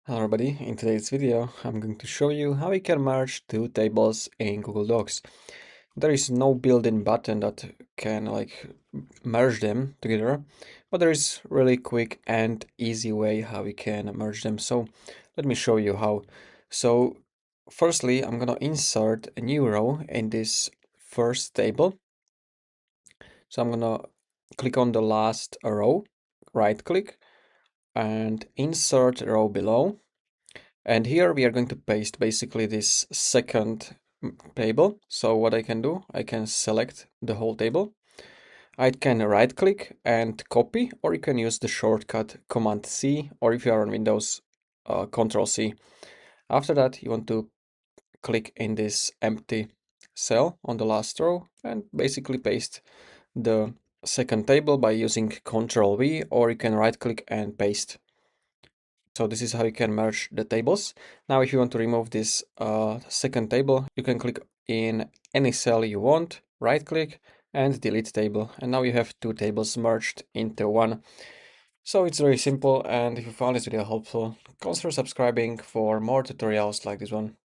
Hello everybody, in today's video I'm going to show you how you can merge two tables in Google Docs. There is no built-in button that can merge them together, but there is really quick and easy way how you can merge them. So let me show you how. So firstly I'm gonna insert a new row in this first table. So I'm gonna click on the last row, right click and insert row below. And here we are going to paste basically this second table. So what I can do, I can select the whole table. I can right click and copy, or you can use the shortcut Command C, or if you are on Windows, Control C. After that, you want to click in this empty cell on the last row and basically paste the second table by using Control V, or you can right click and paste. So this is how you can merge the tables. Now, if you want to remove this second table, you can click in any cell you want, right click and delete table. And now you have two tables merged into one. So it's very simple, and if you found this video helpful, consider subscribing for more tutorials like this one.